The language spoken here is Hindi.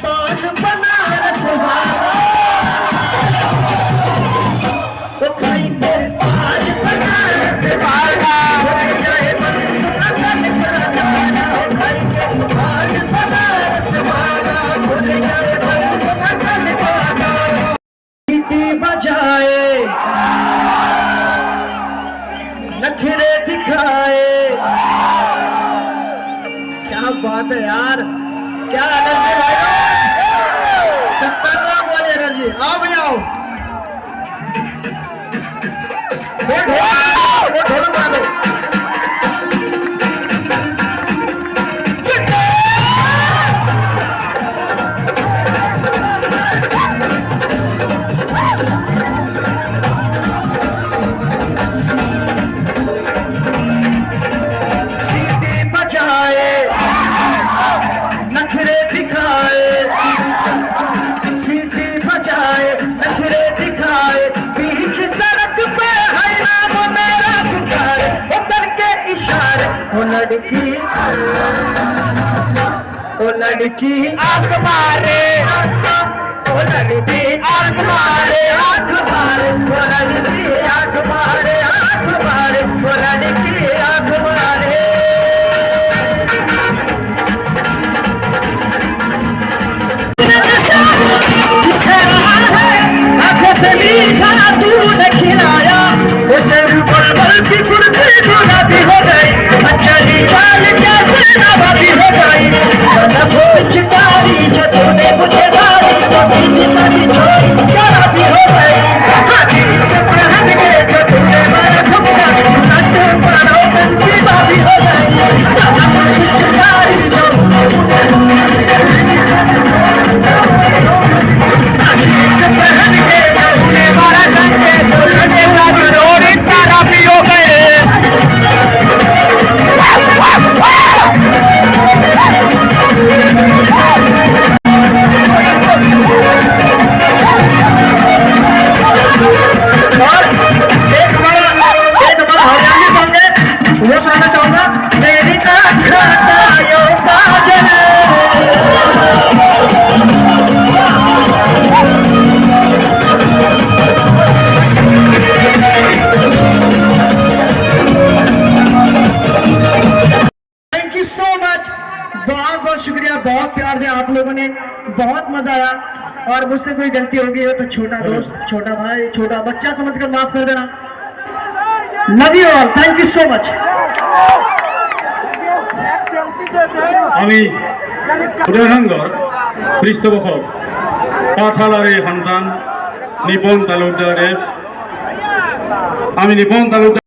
पान बनारस वाला तो खाई के पान बनारस वाला भूल जाए अकल पुराना खाई के पान बनारस वाला भूल जाए अकल पुराना सीटी बजाए नखरे दिखाए। क्या बात है यार, क्या एनर्जी भाई, खतरनाक वाली एनर्जी। आओ भैया आओ, ढोल बजा दो। सीटी बजाए नखरे दिखाए, सीटी बजाए नखरे दिखाए, बीच सड़क पे है नाम मेरा पुकारे, वो करके इशारे। ओ लड़की आंख मारे, ओ लड़की आंख मारे, आंख मारे, ओ लड़की आंख मारे, आंख मारे, ओ लड़की आंख मारे। खाना दूध खिलाया वो तेरी बलबल की कुर्सी गुलाबी हो गई, चली चाल कैसे नवाबी हो गई, चिकारी जो तूने मुझे डाली तो सीधी सारी छोरी शराबी हो गई, जींस पहन के जो तूने मेरे घुमा नट्टू पड़ोसन की बाबी हो गई, चिकारी जो जींस पहन के वो सुनाना चाहूंगा, मेरी थैंक यू सो मच, बहुत बहुत शुक्रिया, बहुत प्यार दिया आप लोगों ने, बहुत मजा आया। और मुझसे कोई गलती होगी है तो छोटा दोस्त, छोटा भाई, छोटा बच्चा समझकर माफ कर देना। Love you all, thank you so much. আমি উদয়নগর পৃষ্ঠপোষক কাঠালারে সন্তান নিপন তালুকদারের, আমি নিপন তালুকদার।